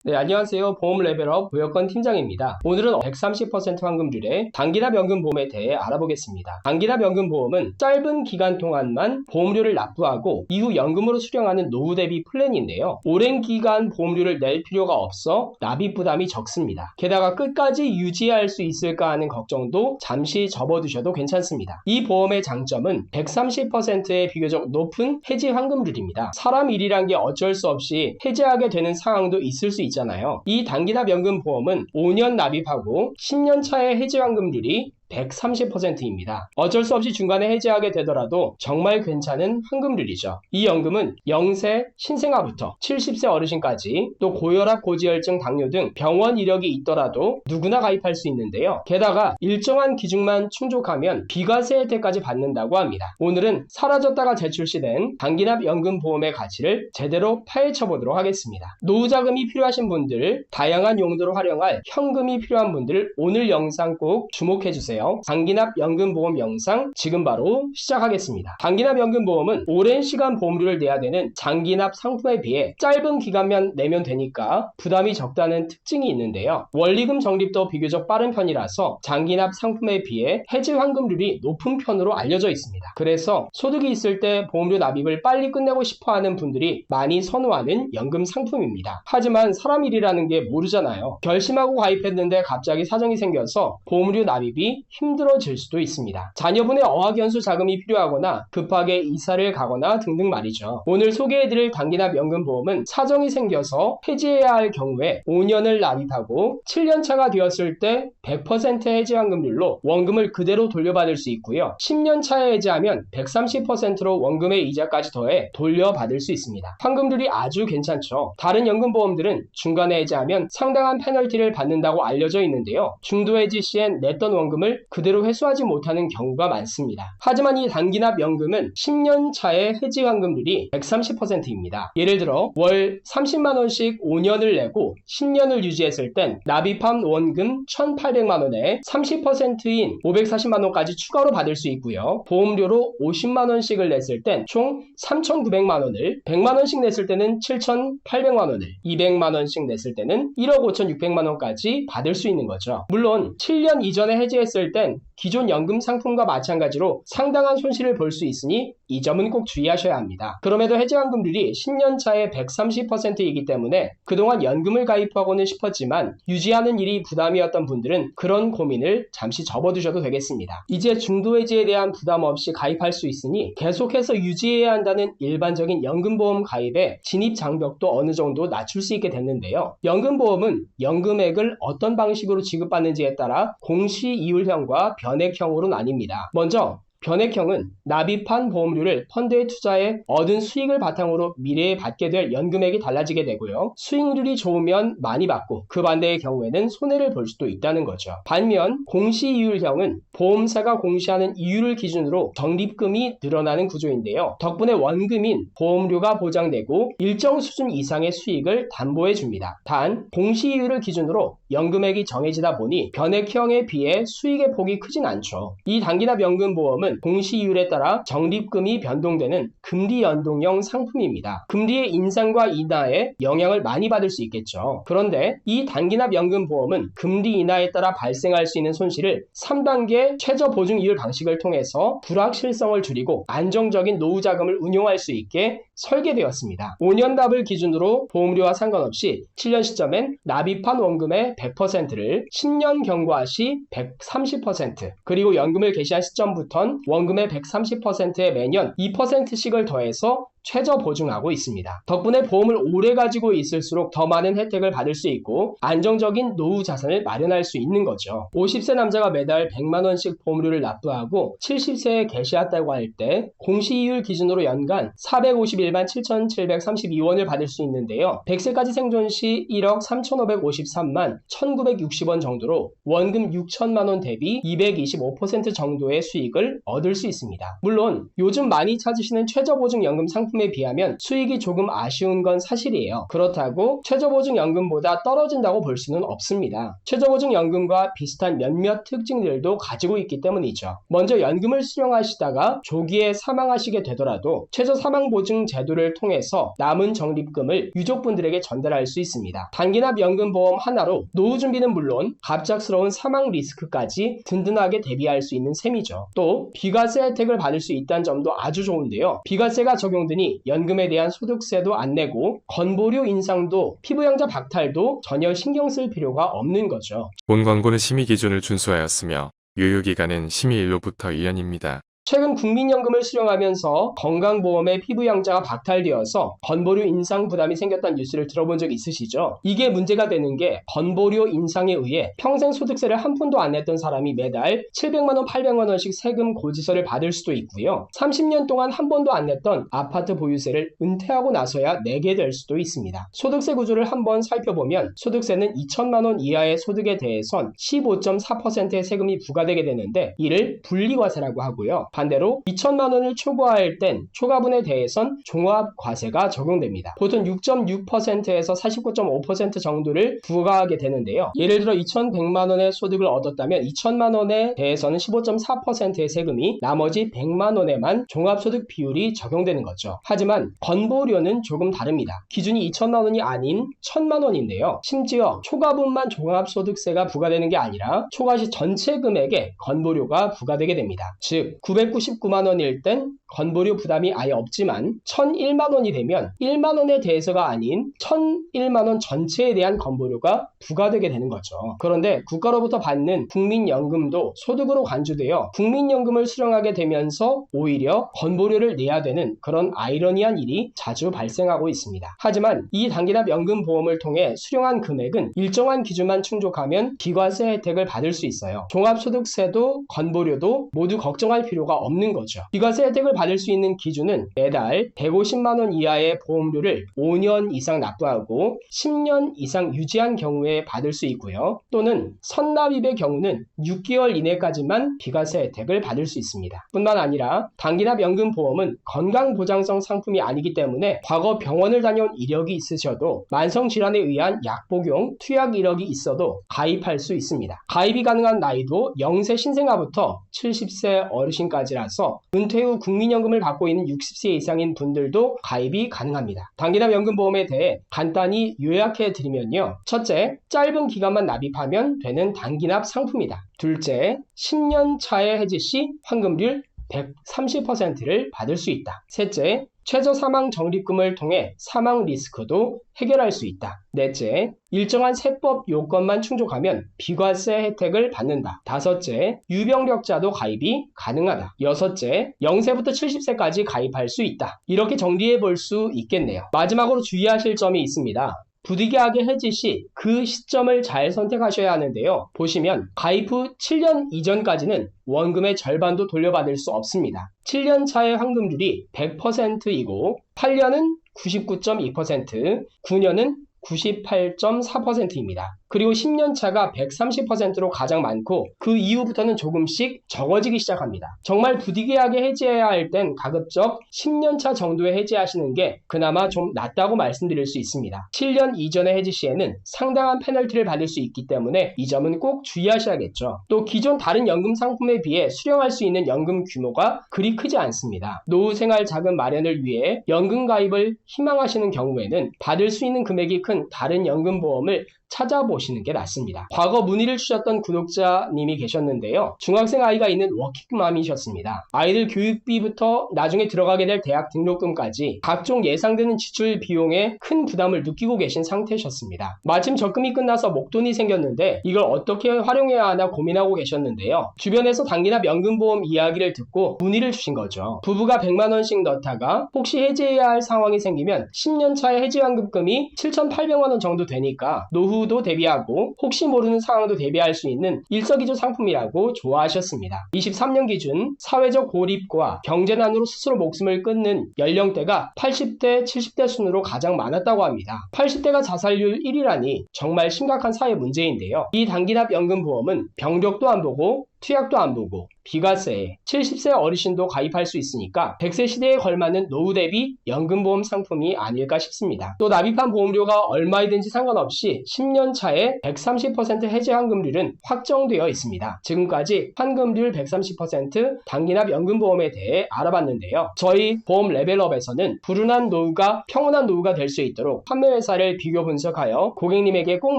네, 안녕하세요. 보험 레벨업 구역권 팀장입니다. 오늘은 130% 환급률의 단기납연금보험에 대해 알아보겠습니다. 단기납연금보험은 짧은 기간 동안만 보험료를 납부하고 이후 연금으로 수령하는 노후 대비 플랜인데요. 오랜 기간 보험료를 낼 필요가 없어 납입 부담이 적습니다. 게다가 끝까지 유지할 수 있을까 하는 걱정도 잠시 접어두셔도 괜찮습니다. 이 보험의 장점은 130%의 비교적 높은 해지 환급률입니다. 사람 일이란 게 어쩔 수 없이 해지하게 되는 상황도 있을 수 있잖아요. 이 단기납연금보험은 5년 납입하고 10년 차의 해지 환급률이 130%입니다. 어쩔 수 없이 중간에 해지하게 되더라도 정말 괜찮은 환급률이죠. 이 연금은 0세 신생아부터 70세 어르신까지 또 고혈압, 고지혈증, 당뇨 등 병원 이력이 있더라도 누구나 가입할 수 있는데요. 게다가 일정한 기준만 충족하면 비과세 혜택까지 받는다고 합니다. 오늘은 사라졌다가 재출시된 단기납연금보험의 가치를 제대로 파헤쳐보도록 하겠습니다. 노후자금이 필요하신 분들, 다양한 용도로 활용할 현금이 필요한 분들 오늘 영상 꼭 주목해주세요. 단기납연금보험 영상 지금 바로 시작하겠습니다. 단기납연금보험은 오랜 시간 보험료를 내야 되는 장기납 상품에 비해 짧은 기간만 내면 되니까 부담이 적다는 특징이 있는데요. 원리금 적립도 비교적 빠른 편이라서 장기납 상품에 비해 해지 환급률이 높은 편으로 알려져 있습니다. 그래서 소득이 있을 때 보험료 납입을 빨리 끝내고 싶어하는 분들이 많이 선호하는 연금 상품입니다. 하지만 사람 일이라는 게 모르잖아요. 결심하고 가입했는데 갑자기 사정이 생겨서 보험료 납입이 힘들어질 수도 있습니다. 자녀분의 어학연수 자금이 필요하거나 급하게 이사를 가거나 등등 말이죠. 오늘 소개해드릴 단기납연금보험은 사정이 생겨서 해지해야 할 경우에 5년을 납입하고 7년차가 되었을 때 100% 해지 환급률로 원금을 그대로 돌려받을 수 있고요. 10년 차에 해지하면 130%로 원금의 이자까지 더해 돌려받을 수 있습니다. 환급률이 아주 괜찮죠. 다른 연금보험들은 중간에 해지하면 상당한 페널티를 받는다고 알려져 있는데요. 중도 해지 시엔 냈던 원금을 그대로 회수하지 못하는 경우가 많습니다. 하지만 이 단기납연금은 10년 차의 해지 환급률이 130%입니다. 예를 들어 월 30만원씩 5년을 내고 10년을 유지했을 땐 납입한 원금 1,800만원에 30%인 540만원까지 추가로 받을 수 있고요. 보험료로 50만원씩을 냈을 땐 총 3,900만원을 100만원씩 냈을 때는 7,800만원을 200만원씩 냈을 때는 1억 5,600만원까지 받을 수 있는 거죠. 물론 7년 이전에 해지했을 땐 기존 연금 상품과 마찬가지로 상당한 손실을 볼 수 있으니 이 점은 꼭 주의하셔야 합니다. 그럼에도 해지 환급률이 10년 차에 130%이기 때문에 그동안 연금을 가입하고는 싶었지만 유지하는 일이 부담이었던 분들은 그런 고민을 잠시 접어두셔도 되겠습니다. 이제 중도 해지에 대한 부담 없이 가입할 수 있으니 계속해서 유지해야 한다는 일반적인 연금보험 가입의 진입 장벽도 어느 정도 낮출 수 있게 됐는데요. 연금보험은 연금액을 어떤 방식으로 지급받는지에 따라 공시이율형과 변액형으로 나뉩니다. 먼저 변액형은 납입한 보험료를 펀드에 투자해 얻은 수익을 바탕으로 미래에 받게 될 연금액이 달라지게 되고요. 수익률이 좋으면 많이 받고 그 반대의 경우에는 손해를 볼 수도 있다는 거죠. 반면 공시이율형은 보험사가 공시하는 이율을 기준으로 적립금이 늘어나는 구조인데요. 덕분에 원금인 보험료가 보장되고 일정 수준 이상의 수익을 담보해 줍니다. 단 공시이율을 기준으로 연금액이 정해지다 보니 변액형에 비해 수익의 폭이 크진 않죠. 이 단기납연금보험은 공시이율에 따라 적립금이 변동되는 금리 연동형 상품입니다. 금리의 인상과 인하에 영향을 많이 받을 수 있겠죠. 그런데 이 단기납연금보험은 금리 인하에 따라 발생할 수 있는 손실을 3단계 최저보증이율 방식을 통해서 불확실성을 줄이고 안정적인 노후자금을 운용할 수 있게 설계되었습니다. 5년 납을 기준으로 보험료와 상관없이 7년 시점엔 납입한 원금의 100%를 10년 경과 시 130% 그리고 연금을 개시한 시점부턴 원금의 130%에 매년 2%씩을 더해서 최저 보증하고 있습니다. 덕분에 보험을 오래 가지고 있을수록 더 많은 혜택을 받을 수 있고 안정적인 노후 자산을 마련할 수 있는 거죠. 50세 남자가 매달 100만원씩 보험료를 납부하고 70세에 개시했다고 할 때 공시이율 기준으로 연간 451만 7,732원을 받을 수 있는데요. 100세까지 생존 시 1억 3,553만 1,960원 정도로 원금 6천만원 대비 225% 정도의 수익을 얻을 수 있습니다. 물론 요즘 많이 찾으시는 최저보증 연금 상품 상품에 비하면 수익이 조금 아쉬운 건 사실이에요. 그렇다고 최저보증연금보다 떨어진다고 볼 수는 없습니다. 최저보증연금과 비슷한 몇몇 특징들도 가지고 있기 때문이죠. 먼저 연금을 수령하시다가 조기에 사망하시게 되더라도 최저사망보증 제도를 통해서 남은 적립금을 유족분들에게 전달할 수 있습니다. 단기납연금보험 하나로 노후 준비는 물론 갑작스러운 사망 리스크까지 든든하게 대비할 수 있는 셈이죠. 또 비과세 혜택을 받을 수 있다는 점도 아주 좋은데요. 비과세가 적용되니 연금에 대한 소득세도 안 내고 건보료 인상도 피부양자 박탈도 전혀 신경 쓸 필요가 없는 거죠. 본 광고는 심의 기준을 준수하였으며 유효기간은 심의일로부터 1년입니다. 최근 국민연금을 수령하면서 건강보험의 피부양자가 박탈되어서 건보료 인상 부담이 생겼다는 뉴스를 들어본 적 있으시죠? 이게 문제가 되는 게 건보료 인상에 의해 평생 소득세를 한 푼도 안 냈던 사람이 매달 700만원, 800만원씩 세금 고지서를 받을 수도 있고요. 30년 동안 한 번도 안 냈던 아파트 보유세를 은퇴하고 나서야 내게 될 수도 있습니다. 소득세 구조를 한번 살펴보면 소득세는 2천만원 이하의 소득에 대해선 15.4%의 세금이 부과되게 되는데 이를 분리과세라고 하고요. 반대로 2천만 원을 초과할 땐 초과분에 대해선 종합과세가 적용됩니다. 보통 6.6%에서 49.5% 정도를 부과하게 되는데요. 예를 들어 2,100만 원의 소득을 얻었다면 2천만 원에 대해서는 15.4%의 세금이 나머지 100만 원에만 종합소득 비율이 적용되는 거죠. 하지만 건보료는 조금 다릅니다. 기준이 2천만 원이 아닌 1,000만 원인데요. 심지어 초과분만 종합소득세가 부과되는 게 아니라 초과 시 전체 금액에 건보료가 부과되게 됩니다. 즉 999만 원일 땐 건보료 부담이 아예 없지만 1,001만 원이 되면 1만 원에 대해서가 아닌 1,001만 원 전체에 대한 건보료가 부과되게 되는 거죠. 그런데 국가로부터 받는 국민연금도 소득으로 간주되어 국민연금을 수령하게 되면서 오히려 건보료를 내야 되는 그런 아이러니한 일이 자주 발생하고 있습니다. 하지만 이 단기납연금보험을 통해 수령한 금액은 일정한 기준만 충족하면 비과세 혜택을 받을 수 있어요. 종합소득세도 건보료도 모두 걱정할 필요가 없는 거죠. 비과세 혜택을 받을 수 있는 기준은 매달 150만 원 이하의 보험료를 5년 이상 납부하고 10년 이상 유지한 경우에 받을 수 있고요. 또는 선납입의 경우는 6개월 이내까지만 비과세 혜택을 받을 수 있습니다. 뿐만 아니라 단기납연금보험은 건강보장성 상품이 아니기 때문에 과거 병원을 다녀온 이력이 있으셔도 만성질환에 의한 약 복용, 투약 이력이 있어도 가입할 수 있습니다. 가입이 가능한 나이도 0세 신생아부터 70세 어르신까지라서 은퇴 후 국민연금을 받고 있는 60세 이상인 분들도 가입이 가능합니다. 단기납연금보험에 대해 간단히 요약해 드리면요. 첫째, 짧은 기간만 납입하면 되는 단기납 상품이다. 둘째, 10년 차의 해지 시 환급률 130%를 받을 수 있다. 셋째, 최저 사망 적립금을 통해 사망 리스크도 해결할 수 있다. 넷째, 일정한 세법 요건만 충족하면 비과세 혜택을 받는다. 다섯째, 유병력자도 가입이 가능하다. 여섯째, 0세부터 70세까지 가입할 수 있다. 이렇게 정리해 볼 수 있겠네요. 마지막으로 주의하실 점이 있습니다. 부득이하게 해지 시 그 시점을 잘 선택하셔야 하는데요. 보시면 가입 후 7년 이전까지는 원금의 절반도 돌려받을 수 없습니다. 7년 차의 환급률이 100%이고 8년은 99.2%, 9년은 98.4%입니다. 그리고 10년 차가 130%로 가장 많고 그 이후부터는 조금씩 적어지기 시작합니다. 정말 부득이하게 해지해야 할 땐 가급적 10년 차 정도에 해지하시는 게 그나마 좀 낫다고 말씀드릴 수 있습니다. 7년 이전의 해지 시에는 상당한 페널티를 받을 수 있기 때문에 이 점은 꼭 주의하셔야겠죠. 또 기존 다른 연금 상품에 비해 수령할 수 있는 연금 규모가 그리 크지 않습니다. 노후 생활 자금 마련을 위해 연금 가입을 희망하시는 경우에는 받을 수 있는 금액이 큰 다른 연금보험을 찾아보시는 게 낫습니다. 과거 문의를 주셨던 구독자님이 계셨는데요. 중학생 아이가 있는 워킹맘이셨습니다. 아이들 교육비부터 나중에 들어가게 될 대학 등록금까지 각종 예상되는 지출 비용에 큰 부담을 느끼고 계신 상태셨습니다. 마침 적금이 끝나서 목돈이 생겼는데 이걸 어떻게 활용해야 하나 고민하고 계셨는데요. 주변에서 단기납 연금보험 이야기를 듣고 문의를 주신 거죠. 부부가 100만 원씩 넣다가 혹시 해지해야 할 상황이 생기면 10년 차에 해지환급금이 7,800만 원 정도 되니까 노후도 대비하고 혹시 모르는 상황도 대비할 수 있는 일석이조 상품이라고 좋아하셨습니다. 23년 기준 사회적 고립과 경제난으로 스스로 목숨을 끊는 연령대가 80대, 70대 순으로 가장 많았다고 합니다. 80대가 자살률 1위라니 정말 심각한 사회 문제인데요. 이 단기납 연금보험은 병력도 안 보고 투약도 안 보고 비과세에 70세 어르신도 가입할 수 있으니까 100세 시대에 걸맞는 노후 대비 연금보험 상품이 아닐까 싶습니다. 또 납입한 보험료가 얼마이든지 상관없이 10년 차에 130% 해지 환급률은 확정되어 있습니다. 지금까지 환급률 130% 단기납 연금보험에 대해 알아봤는데요. 저희 보험 레벨업에서는 불운한 노후가 평온한 노후가 될 수 있도록 판매회사를 비교 분석하여 고객님에게 꼭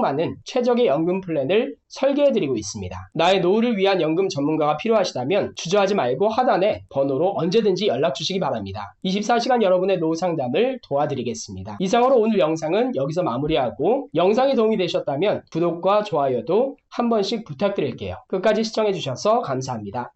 맞는 최적의 연금 플랜을 설계해드리고 있습니다. 나의 노후를 위한 연금 전문가가 필요하시다면 주저하지 말고 하단에 번호로 언제든지 연락 주시기 바랍니다. 24시간 여러분의 노후 상담을 도와드리겠습니다. 이상으로 오늘 영상은 여기서 마무리하고 영상이 도움이 되셨다면 구독과 좋아요도 한 번씩 부탁드릴게요. 끝까지 시청해주셔서 감사합니다.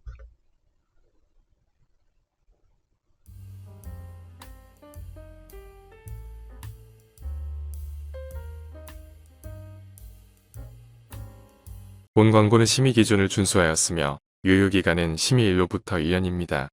본 광고는 심의 기준을 준수하였으며 유효기간은 심의일로부터 1년입니다.